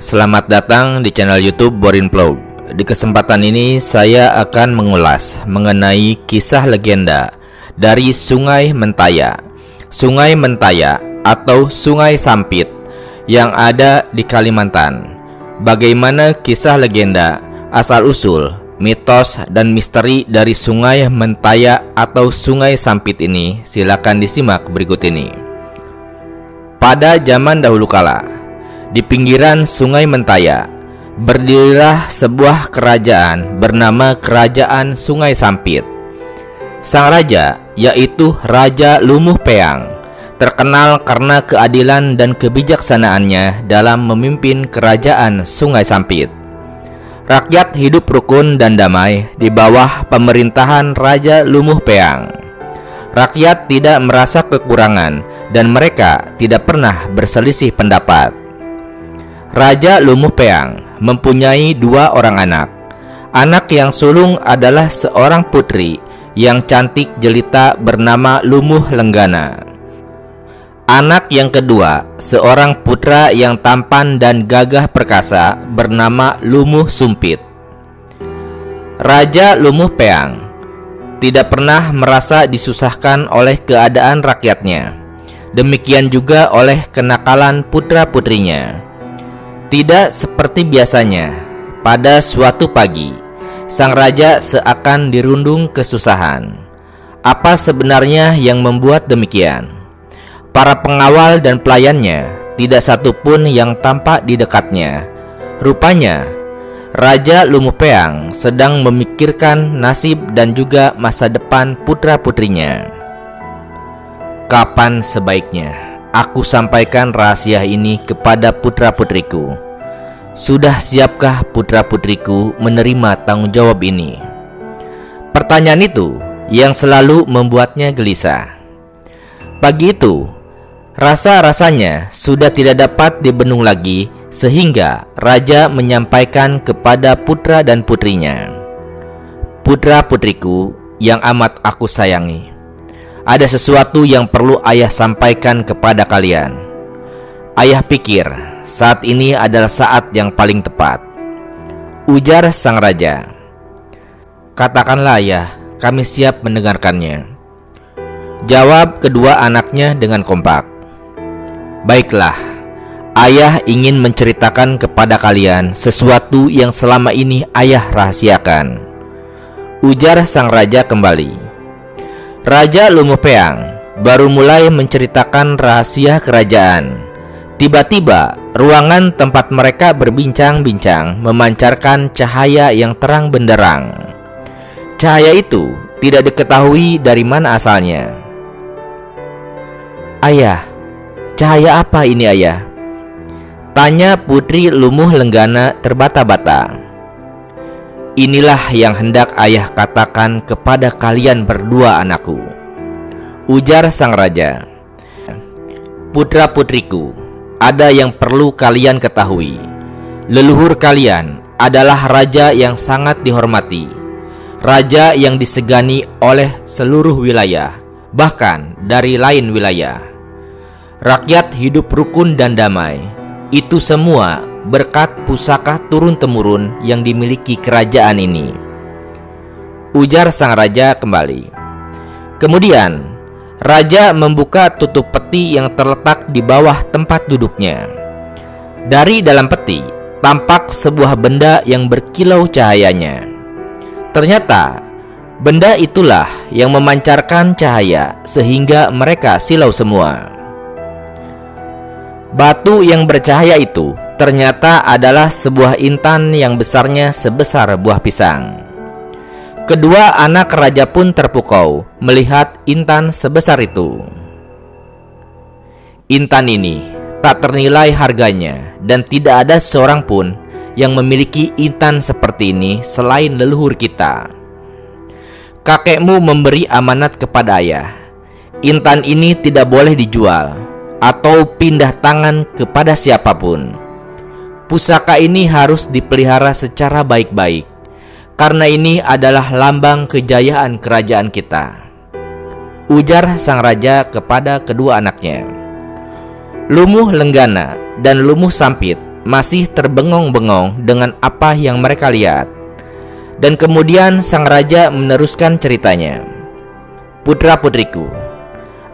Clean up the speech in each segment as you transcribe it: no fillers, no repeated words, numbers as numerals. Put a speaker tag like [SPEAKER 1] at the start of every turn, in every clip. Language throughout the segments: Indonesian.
[SPEAKER 1] Selamat datang di channel YouTube Borin Vlog. Di kesempatan ini saya akan mengulas mengenai kisah legenda dari Sungai Mentaya. Sungai Mentaya atau Sungai Sampit yang ada di Kalimantan. Bagaimana kisah legenda, asal-usul, mitos dan misteri dari Sungai Mentaya atau Sungai Sampit ini, silakan disimak berikut ini. Pada zaman dahulu kala, di pinggiran Sungai Mentaya, berdirilah sebuah kerajaan bernama Kerajaan Sungai Sampit. Sang raja, yaitu Raja Lumuh Peang, terkenal karena keadilan dan kebijaksanaannya dalam memimpin Kerajaan Sungai Sampit. Rakyat hidup rukun dan damai di bawah pemerintahan Raja Lumuh Peang. Rakyat tidak merasa kekurangan dan mereka tidak pernah berselisih pendapat. Raja Lumuh Peang mempunyai 2 orang anak. Anak yang sulung adalah seorang putri yang cantik jelita bernama Lumuh Lenggana. Anak yang kedua, seorang putra yang tampan dan gagah perkasa bernama Lumuh Sumpit. Raja Lumuh Peang tidak pernah merasa disusahkan oleh keadaan rakyatnya. Demikian juga oleh kenakalan putra-putrinya. Tidak seperti biasanya, pada suatu pagi, sang raja seakan dirundung kesusahan. Apa sebenarnya yang membuat demikian? Para pengawal dan pelayannya, tidak satu pun yang tampak di dekatnya. Rupanya, Raja Lumuh Peang sedang memikirkan nasib dan juga masa depan putra-putrinya. Kapan sebaiknya aku sampaikan rahasia ini kepada putra-putriku? Sudah siapkah putra-putriku menerima tanggung jawab ini? Pertanyaan itu yang selalu membuatnya gelisah. Pagi itu, rasa-rasanya sudah tidak dapat dibendung lagi, sehingga raja menyampaikan kepada putra dan putrinya, "Putra-putriku yang amat aku sayangi, ada sesuatu yang perlu ayah sampaikan kepada kalian. Ayah pikir saat ini adalah saat yang paling tepat." Ujar sang raja. "Katakanlah ayah, kami siap mendengarkannya." Jawab kedua anaknya dengan kompak. "Baiklah, ayah ingin menceritakan kepada kalian sesuatu yang selama ini ayah rahasiakan." Ujar sang raja kembali. Raja Lumuh Peang baru mulai menceritakan rahasia kerajaan. Tiba-tiba ruangan tempat mereka berbincang-bincang memancarkan cahaya yang terang benderang. Cahaya itu tidak diketahui dari mana asalnya. "Ayah, cahaya apa ini ayah?" tanya putri Lumuh Lenggana terbata-bata. "Inilah yang hendak ayah katakan kepada kalian berdua anakku," ujar sang raja. "Putra-putriku, ada yang perlu kalian ketahui. Leluhur kalian adalah raja yang sangat dihormati, raja yang disegani oleh seluruh wilayah, bahkan dari lain wilayah. Rakyat hidup rukun dan damai. Itu semua berkat pusaka turun-temurun yang dimiliki kerajaan ini," ujar sang raja kembali. Kemudian raja membuka tutup peti yang terletak di bawah tempat duduknya. Dari dalam peti tampak sebuah benda yang berkilau cahayanya. Ternyata benda itulah yang memancarkan cahaya sehingga mereka silau semua. Batu yang bercahaya itu ternyata adalah sebuah intan yang besarnya sebesar buah pisang. Kedua anak raja pun terpukau melihat intan sebesar itu. Intan ini tak ternilai harganya dan tidak ada seorang pun yang memiliki intan seperti ini selain leluhur kita. Kakekmu memberi amanat kepada ayah. Intan ini tidak boleh dijual atau pindah tangan kepada siapapun. Pusaka ini harus dipelihara secara baik-baik, karena ini adalah lambang kejayaan kerajaan kita," ujar sang raja kepada kedua anaknya. Lumuh Lenggana dan Lumuh Sampit masih terbengong-bengong dengan apa yang mereka lihat. Dan kemudian sang raja meneruskan ceritanya. Putra-putriku,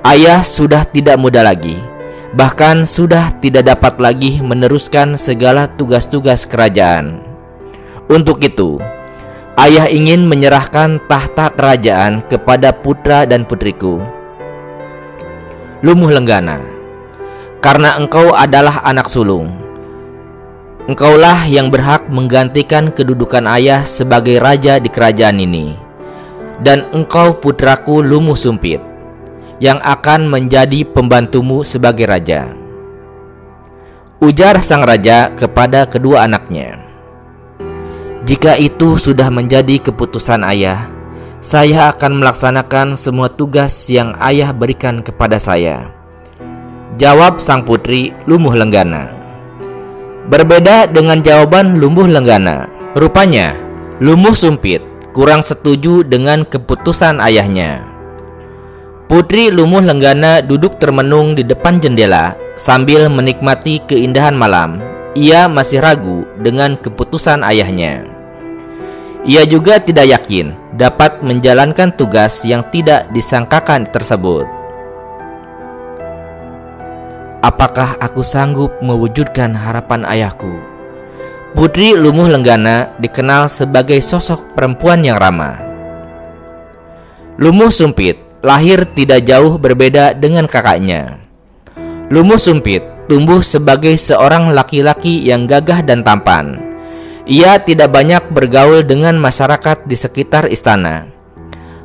[SPEAKER 1] ayah sudah tidak muda lagi, bahkan sudah tidak dapat lagi meneruskan segala tugas-tugas kerajaan. Untuk itu, ayah ingin menyerahkan tahta kerajaan kepada putra dan putriku. Lumuh Lenggana, karena engkau adalah anak sulung, engkaulah yang berhak menggantikan kedudukan ayah sebagai raja di kerajaan ini. Dan engkau putraku Lumuh Sumpit, yang akan menjadi pembantumu sebagai raja. Ujar sang raja kepada kedua anaknya, jika itu sudah menjadi keputusan ayah, saya akan melaksanakan semua tugas yang ayah berikan kepada saya. Jawab sang putri Lumuh Lenggana. Berbeda dengan jawaban Lumuh Lenggana, rupanya Lumuh Sumpit kurang setuju dengan keputusan ayahnya. Putri Lumuh Lenggana duduk termenung di depan jendela sambil menikmati keindahan malam. Ia masih ragu dengan keputusan ayahnya. Ia juga tidak yakin dapat menjalankan tugas yang tidak disangkakan tersebut. Apakah aku sanggup mewujudkan harapan ayahku? Putri Lumuh Lenggana dikenal sebagai sosok perempuan yang ramah. Lumuh Sumpit lahir tidak jauh berbeda dengan kakaknya. Lumuh Sumpit tumbuh sebagai seorang laki-laki yang gagah dan tampan. Ia tidak banyak bergaul dengan masyarakat di sekitar istana.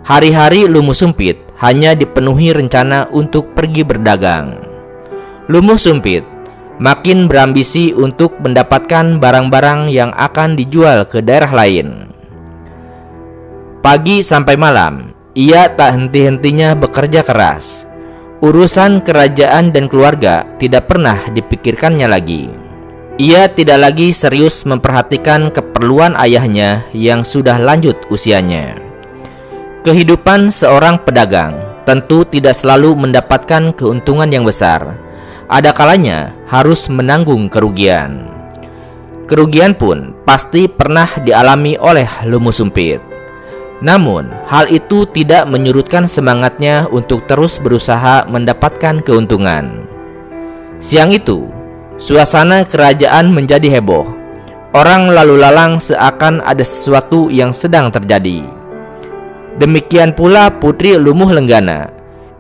[SPEAKER 1] Hari-hari Lumuh Sumpit hanya dipenuhi rencana untuk pergi berdagang. Lumuh Sumpit makin berambisi untuk mendapatkan barang-barang yang akan dijual ke daerah lain. Pagi sampai malam, ia tak henti-hentinya bekerja keras. Urusan kerajaan dan keluarga tidak pernah dipikirkannya lagi. Ia tidak lagi serius memperhatikan keperluan ayahnya yang sudah lanjut usianya. Kehidupan seorang pedagang tentu tidak selalu mendapatkan keuntungan yang besar. Ada kalanya harus menanggung kerugian. Kerugian pun pasti pernah dialami oleh Lumuh Sumpit. Namun, hal itu tidak menyurutkan semangatnya untuk terus berusaha mendapatkan keuntungan. Siang itu, suasana kerajaan menjadi heboh. Orang lalu lalang seakan ada sesuatu yang sedang terjadi. Demikian pula Putri Lumuh Lenggana.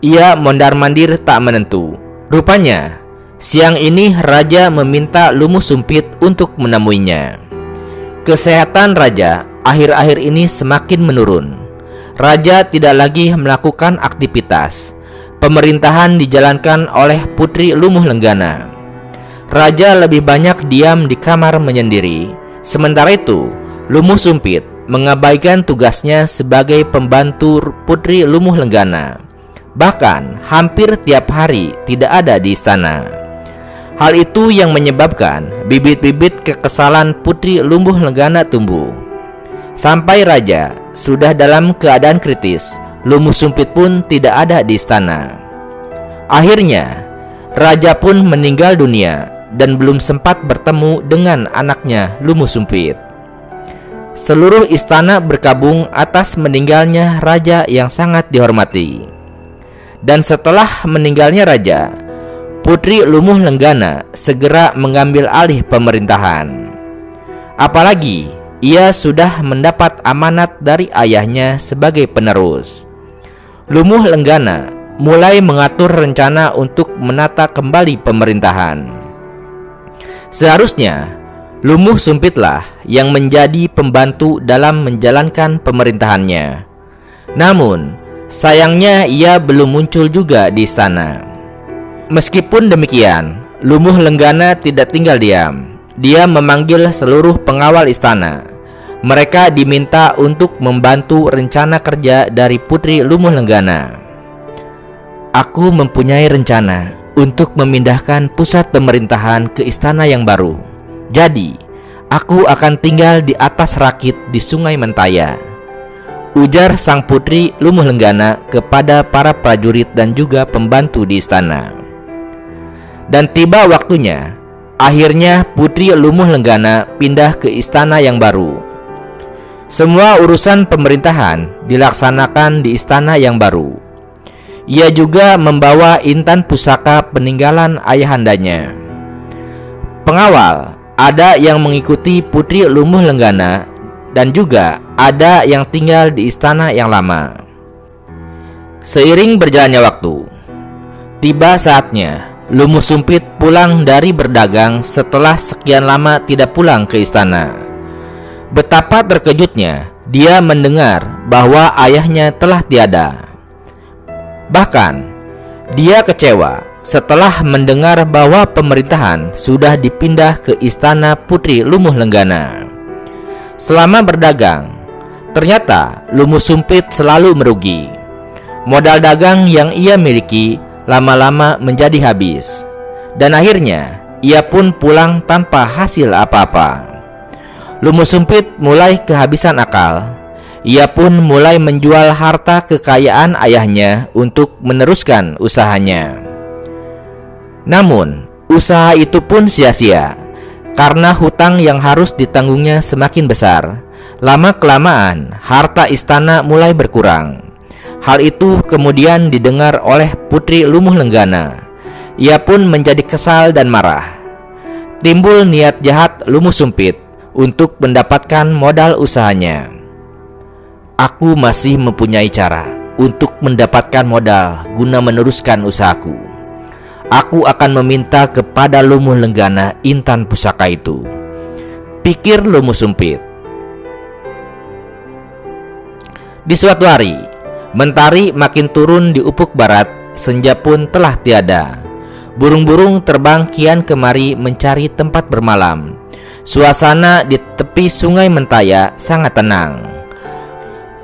[SPEAKER 1] Ia mondar-mandir tak menentu. Rupanya, siang ini raja meminta Lumuh Sumpit untuk menemuinya. Kesehatan raja akhir-akhir ini semakin menurun. Raja tidak lagi melakukan aktivitas. Pemerintahan dijalankan oleh Putri Lumuh Lenggana. Raja lebih banyak diam di kamar menyendiri. Sementara itu, Lumuh Sumpit mengabaikan tugasnya sebagai pembantu Putri Lumuh Lenggana. Bahkan hampir tiap hari tidak ada di istana. Hal itu yang menyebabkan bibit-bibit kekesalan Putri Lumuh Lenggana tumbuh. Sampai raja sudah dalam keadaan kritis, Lumuh Sumpit pun tidak ada di istana. Akhirnya, raja pun meninggal dunia dan belum sempat bertemu dengan anaknya Lumuh Sumpit. Seluruh istana berkabung atas meninggalnya raja yang sangat dihormati. Dan setelah meninggalnya raja, Putri Lumuh Lenggana segera mengambil alih pemerintahan. Apalagi ia sudah mendapat amanat dari ayahnya sebagai penerus. Lumuh Lenggana mulai mengatur rencana untuk menata kembali pemerintahan. Seharusnya Lumuh Sumpitlah yang menjadi pembantu dalam menjalankan pemerintahannya. Namun sayangnya ia belum muncul juga di istana. Meskipun demikian, Lumuh Lenggana tidak tinggal diam. Dia memanggil seluruh pengawal istana. Mereka diminta untuk membantu rencana kerja dari Putri Lumuh Lenggana. Aku mempunyai rencana untuk memindahkan pusat pemerintahan ke istana yang baru. Jadi, aku akan tinggal di atas rakit di Sungai Mentaya, ujar sang Putri Lumuh Lenggana kepada para prajurit dan juga pembantu di istana. Dan tiba waktunya Akhirnya Putri Lumuh Lenggana pindah ke istana yang baru. Semua urusan pemerintahan dilaksanakan di istana yang baru. Ia juga membawa intan pusaka peninggalan ayahandanya. Pengawal ada yang mengikuti Putri Lumuh Lenggana dan juga ada yang tinggal di istana yang lama. Seiring berjalannya waktu, tiba saatnya Lumuh Sumpit pulang dari berdagang setelah sekian lama tidak pulang ke istana. Betapa terkejutnya dia mendengar bahwa ayahnya telah tiada. Bahkan dia kecewa setelah mendengar bahwa pemerintahan sudah dipindah ke istana Putri Lumuh Lenggana. Selama berdagang, ternyata Lumuh Sumpit selalu merugi. Modal dagang yang ia miliki lama-lama menjadi habis, dan akhirnya ia pun pulang tanpa hasil apa-apa. Lumuh Sumpit mulai kehabisan akal. Ia pun mulai menjual harta kekayaan ayahnya untuk meneruskan usahanya. Namun, usaha itu pun sia-sia karena hutang yang harus ditanggungnya semakin besar. Lama-kelamaan, harta istana mulai berkurang. Hal itu kemudian didengar oleh Putri Lumuh Lenggana. Ia pun menjadi kesal dan marah. Timbul niat jahat Lumuh Sumpit untuk mendapatkan modal usahanya. Aku masih mempunyai cara untuk mendapatkan modal guna meneruskan usahaku. Aku akan meminta kepada Lumuh Lenggana intan pusaka itu, pikir Lumuh Sumpit. Di suatu hari, mentari makin turun di ufuk barat, senja pun telah tiada. Burung-burung terbang kian kemari mencari tempat bermalam. Suasana di tepi sungai Mentaya sangat tenang.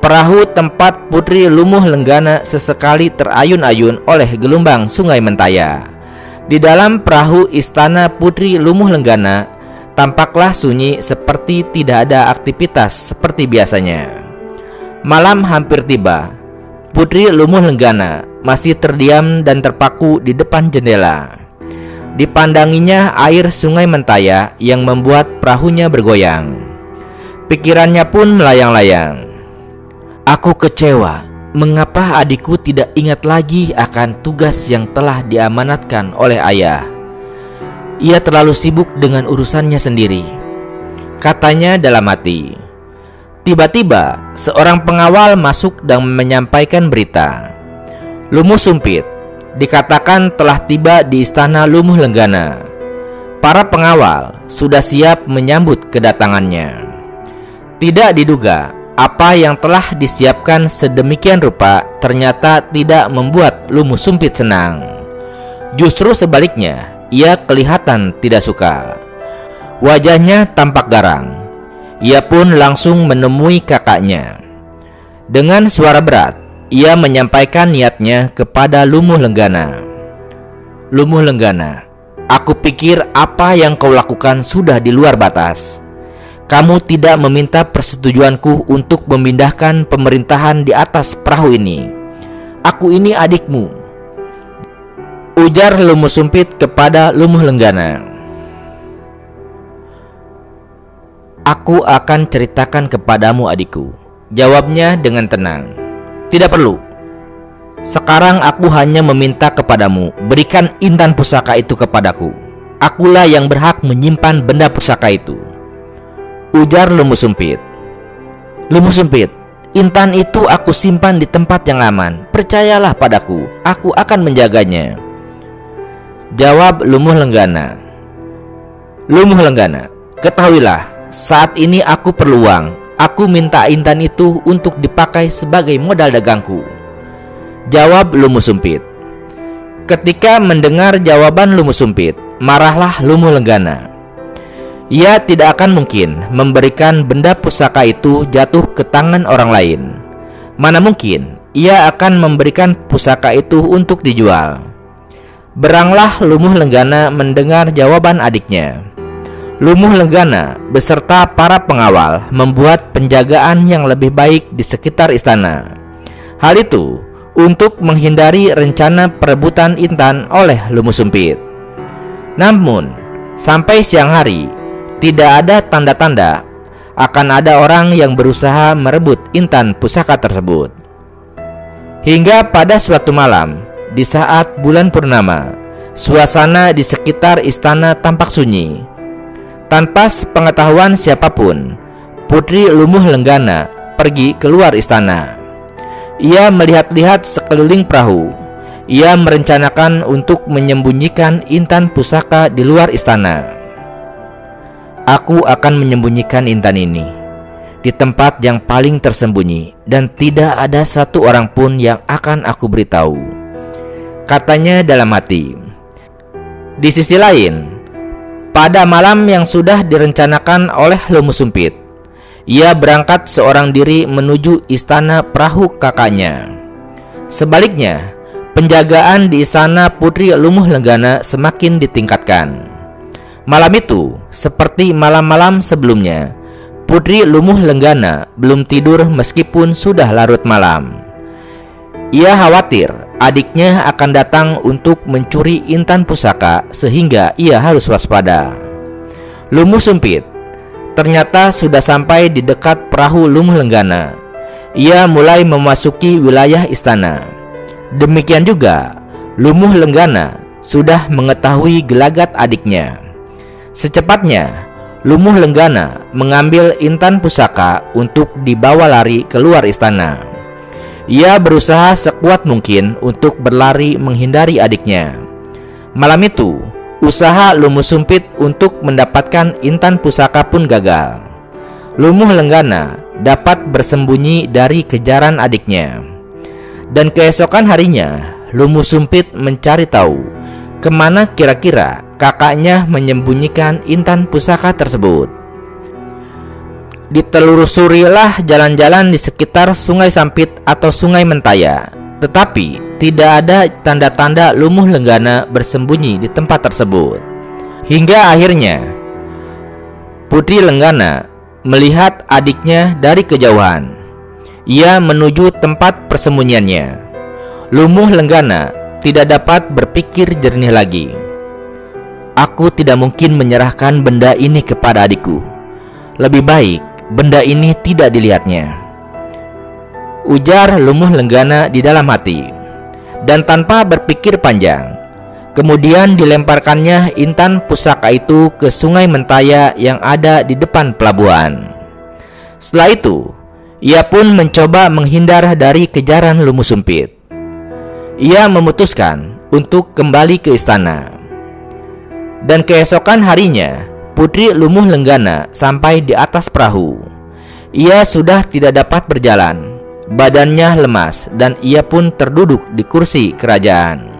[SPEAKER 1] Perahu tempat Putri Lumuh Lenggana sesekali terayun-ayun oleh gelombang sungai Mentaya. Di dalam perahu istana Putri Lumuh Lenggana tampaklah sunyi seperti tidak ada aktivitas seperti biasanya. Malam hampir tiba. Putri Lumuh Lenggana masih terdiam dan terpaku di depan jendela. Dipandanginya air sungai Mentaya yang membuat perahunya bergoyang. Pikirannya pun melayang-layang. Aku kecewa, mengapa adikku tidak ingat lagi akan tugas yang telah diamanatkan oleh ayah. Ia terlalu sibuk dengan urusannya sendiri, katanya dalam hati. Tiba-tiba seorang pengawal masuk dan menyampaikan berita. Lumuh Sumpit dikatakan telah tiba di istana Lumuh Lenggana. Para pengawal sudah siap menyambut kedatangannya. Tidak diduga, apa yang telah disiapkan sedemikian rupa ternyata tidak membuat Lumuh Sumpit senang. Justru sebaliknya, ia kelihatan tidak suka. Wajahnya tampak garang. Ia pun langsung menemui kakaknya. Dengan suara berat, ia menyampaikan niatnya kepada Lumuh Lenggana. Lumuh Lenggana, aku pikir apa yang kau lakukan sudah di luar batas. Kamu tidak meminta persetujuanku untuk memindahkan pemerintahan di atas perahu ini. Aku ini adikmu, ujar Lumuh Sumpit kepada Lumuh Lenggana. Aku akan ceritakan kepadamu adikku, jawabnya dengan tenang. Tidak perlu. Sekarang aku hanya meminta kepadamu, berikan intan pusaka itu kepadaku. Akulah yang berhak menyimpan benda pusaka itu, ujar Lumuh Sumpit. Lumuh Sumpit, intan itu aku simpan di tempat yang aman. Percayalah padaku, aku akan menjaganya, jawab Lumuh Lenggana. Lumuh Lenggana, ketahuilah, saat ini aku perlu uang. Aku minta intan itu untuk dipakai sebagai modal dagangku, jawab Lumuh Sumpit. Ketika mendengar jawaban Lumuh Sumpit, marahlah Lumuh Lenggana. Ia tidak akan mungkin memberikan benda pusaka itu jatuh ke tangan orang lain. Mana mungkin ia akan memberikan pusaka itu untuk dijual. Beranglah Lumuh Lenggana mendengar jawaban adiknya. Lumuh Lenggana beserta para pengawal membuat penjagaan yang lebih baik di sekitar istana. Hal itu untuk menghindari rencana perebutan intan oleh Lumuh Sumpit. Namun, Sampai siang hari, tidak ada tanda-tanda akan ada orang yang berusaha merebut intan pusaka tersebut. Hingga pada suatu malam, di saat bulan purnama, suasana di sekitar istana tampak sunyi. Tanpa sepengetahuan siapapun, Putri Lumuh Lenggana pergi keluar istana. Ia melihat-lihat sekeliling perahu. Ia merencanakan untuk menyembunyikan intan pusaka di luar istana. Aku akan menyembunyikan intan ini di tempat yang paling tersembunyi, dan tidak ada satu orang pun yang akan aku beritahu, katanya dalam hati. Di sisi lain, pada malam yang sudah direncanakan oleh Lumuh Sumpit, ia berangkat seorang diri menuju istana perahu kakaknya. Sebaliknya, penjagaan di istana Putri Lumuh Lenggana semakin ditingkatkan. Malam itu, seperti malam-malam sebelumnya, Putri Lumuh Lenggana belum tidur meskipun sudah larut malam. Ia khawatir adiknya akan datang untuk mencuri intan pusaka, sehingga ia harus waspada. Lumuh Sumpit ternyata sudah sampai di dekat perahu Lumuh Lenggana. Ia mulai memasuki wilayah istana. Demikian juga, Lumuh Lenggana sudah mengetahui gelagat adiknya. Secepatnya, Lumuh Lenggana mengambil intan pusaka untuk dibawa lari keluar istana. Ia berusaha sekuat mungkin untuk berlari menghindari adiknya. Malam itu, usaha Lumuh Sumpit untuk mendapatkan intan pusaka pun gagal. Lumuh Lenggana dapat bersembunyi dari kejaran adiknya. Dan keesokan harinya, Lumuh Sumpit mencari tahu kemana kira-kira kakaknya menyembunyikan intan pusaka tersebut. Ditelusurilah jalan-jalan di sekitar Sungai Sampit atau Sungai Mentaya, tetapi tidak ada tanda-tanda Lumuh Lenggana bersembunyi di tempat tersebut. Hingga akhirnya, Putri Lenggana melihat adiknya dari kejauhan. Ia menuju tempat persembunyiannya. Lumuh Lenggana tidak dapat berpikir jernih lagi. Aku tidak mungkin menyerahkan benda ini kepada adikku. Lebih baik benda ini tidak dilihatnya, ujar Lumuh Lenggana di dalam hati. Dan tanpa berpikir panjang, kemudian dilemparkannya intan pusaka itu ke Sungai Mentaya yang ada di depan pelabuhan. Setelah itu, ia pun mencoba menghindar dari kejaran Lumuh Sumpit. Ia memutuskan untuk kembali ke istana. Dan keesokan harinya, Putri Lumuh Lenggana sampai di atas perahu. Ia sudah tidak dapat berjalan. Badannya lemas dan ia pun terduduk di kursi kerajaan.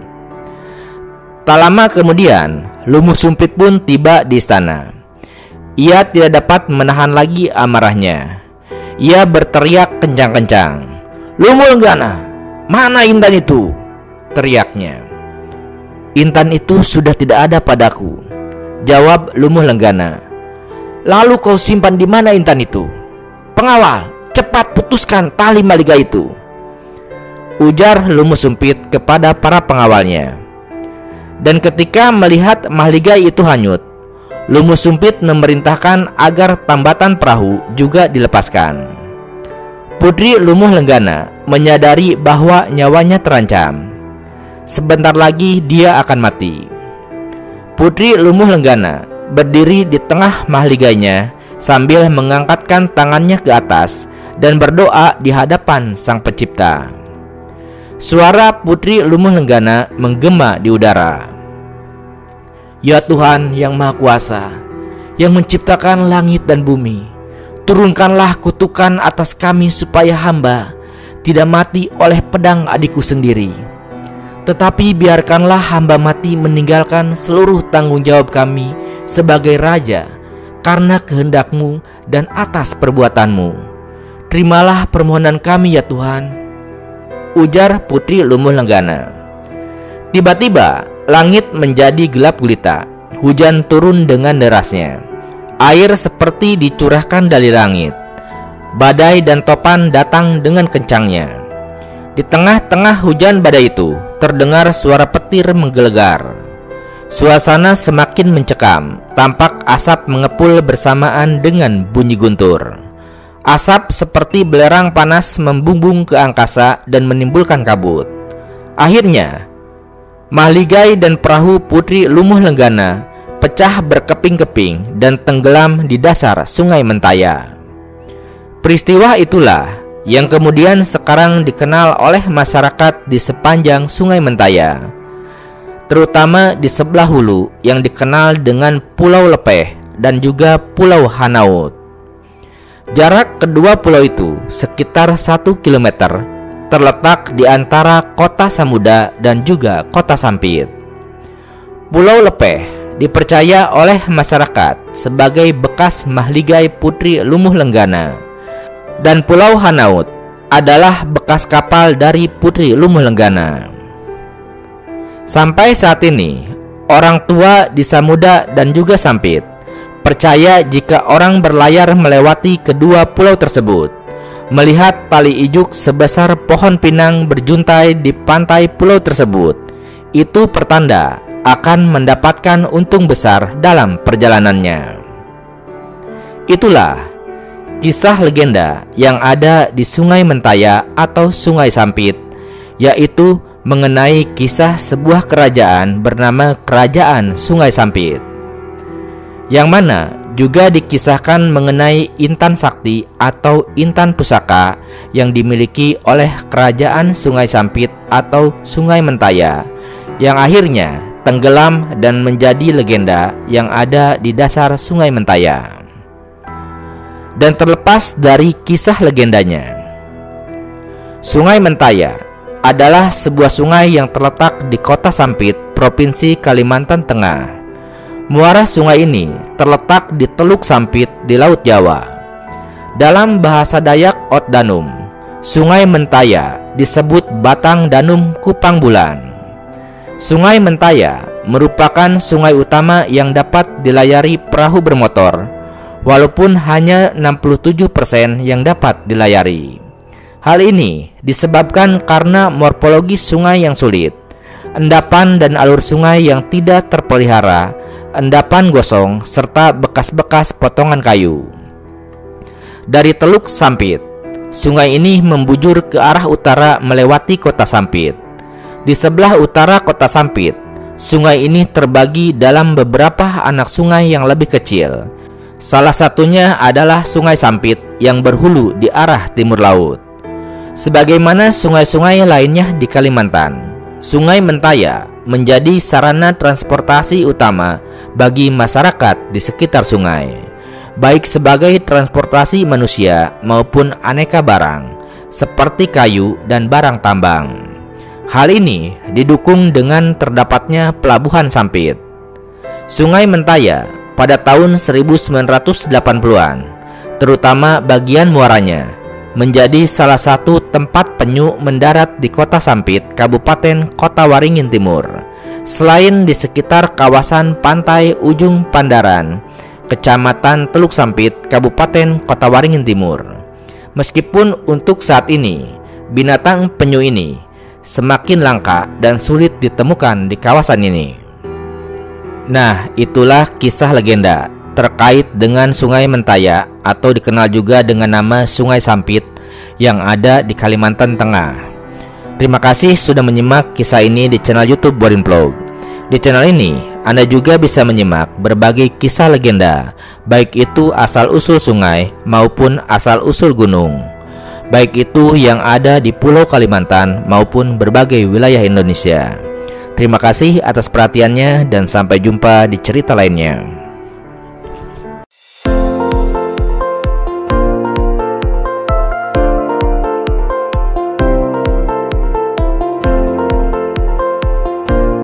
[SPEAKER 1] Tak lama kemudian, Lumuh Sumpit pun tiba di istana. Ia tidak dapat menahan lagi amarahnya. Ia berteriak kencang-kencang. "Lumuh Lenggana, mana intan itu?" teriaknya. "Intan itu sudah tidak ada padaku," jawab Lumuh Lenggana. "Lalu kau simpan di mana intan itu? Pengawal, cepat putuskan tali mahligai itu," ujar Lumuh Sumpit kepada para pengawalnya. Dan ketika melihat mahligai itu hanyut, Lumuh Sumpit memerintahkan agar tambatan perahu juga dilepaskan. Putri Lumuh Lenggana menyadari bahwa nyawanya terancam. Sebentar lagi dia akan mati. Putri Lumuh Lenggana berdiri di tengah mahligainya sambil mengangkatkan tangannya ke atas dan berdoa di hadapan Sang Pencipta. Suara Putri Lumuh Lenggana menggema di udara. "Ya Tuhan yang Maha Kuasa, yang menciptakan langit dan bumi, turunkanlah kutukan atas kami supaya hamba tidak mati oleh pedang adikku sendiri. Tetapi biarkanlah hamba mati meninggalkan seluruh tanggung jawab kami sebagai raja karena kehendak-Mu dan atas perbuatan-Mu. Terimalah permohonan kami ya Tuhan," ujar Putri Lumuh Lenggana. Tiba-tiba langit menjadi gelap gulita. Hujan turun dengan derasnya. Air seperti dicurahkan dari langit. Badai dan topan datang dengan kencangnya. Di tengah-tengah hujan badai itu terdengar suara petir menggelegar. Suasana semakin mencekam, tampak asap mengepul bersamaan dengan bunyi guntur. Asap seperti belerang panas membumbung ke angkasa dan menimbulkan kabut. Akhirnya, mahligai dan perahu Putri Lumuh Lenggana pecah berkeping-keping dan tenggelam di dasar Sungai Mentaya. Peristiwa itulah yang kemudian sekarang dikenal oleh masyarakat di sepanjang Sungai Mentaya, terutama di sebelah hulu yang dikenal dengan Pulau Lepeh dan juga Pulau Hanaut. Jarak kedua pulau itu sekitar 1 km, terletak di antara Kota Samuda dan juga Kota Sampit. Pulau Lepeh dipercaya oleh masyarakat sebagai bekas mahligai Putri Lumuh Lenggana, dan Pulau Hanaut adalah bekas kapal dari Putri Lumuh Lenggana. Sampai saat ini, orang tua di Samuda dan juga Sampit percaya jika orang berlayar melewati kedua pulau tersebut, melihat tali ijuk sebesar pohon pinang berjuntai di pantai pulau tersebut, itu pertanda akan mendapatkan untung besar dalam perjalanannya. Itulah kisah legenda yang ada di Sungai Mentaya atau Sungai Sampit, yaitu mengenai kisah sebuah kerajaan bernama Kerajaan Sungai Sampit, yang mana juga dikisahkan mengenai intan sakti atau intan pusaka yang dimiliki oleh Kerajaan Sungai Sampit atau Sungai Mentaya, yang akhirnya tenggelam dan menjadi legenda yang ada di dasar Sungai Mentaya. Dan terlepas dari kisah legendanya, Sungai Mentaya adalah sebuah sungai yang terletak di Kota Sampit, Provinsi Kalimantan Tengah. Muara sungai ini terletak di Teluk Sampit di Laut Jawa. Dalam bahasa Dayak Ot Danum, Sungai Mentaya disebut Batang Danum Kupang Bulan. Sungai Mentaya merupakan sungai utama yang dapat dilayari perahu bermotor, walaupun hanya 67% yang dapat dilayari. Hal ini disebabkan karena morfologi sungai yang sulit, endapan dan alur sungai yang tidak terpelihara, endapan gosong, serta bekas-bekas potongan kayu. Dari Teluk Sampit, sungai ini membujur ke arah utara melewati Kota Sampit. Di sebelah utara Kota Sampit, sungai ini terbagi dalam beberapa anak sungai yang lebih kecil. Salah satunya adalah Sungai Sampit yang berhulu di arah timur laut. Sebagaimana sungai-sungai lainnya di Kalimantan, Sungai Mentaya menjadi sarana transportasi utama bagi masyarakat di sekitar sungai, baik sebagai transportasi manusia maupun aneka barang seperti kayu dan barang tambang. Hal ini didukung dengan terdapatnya Pelabuhan Sampit. Sungai Mentaya pada tahun 1980-an, terutama bagian muaranya, menjadi salah satu tempat penyu mendarat di Kota Sampit, Kabupaten Kota Waringin Timur, selain di sekitar kawasan pantai Ujung Pandaran, Kecamatan Teluk Sampit, Kabupaten Kota Waringin Timur. Meskipun untuk saat ini binatang penyu ini semakin langka dan sulit ditemukan di kawasan ini. Nah, itulah kisah legenda terkait dengan Sungai Mentaya atau dikenal juga dengan nama Sungai Sampit yang ada di Kalimantan Tengah. Terima kasih sudah menyimak kisah ini di channel YouTube Borin Vlog. Di channel ini Anda juga bisa menyimak berbagai kisah legenda, baik itu asal-usul sungai maupun asal-usul gunung, baik itu yang ada di Pulau Kalimantan maupun berbagai wilayah Indonesia. Terima kasih atas perhatiannya dan sampai jumpa di cerita lainnya.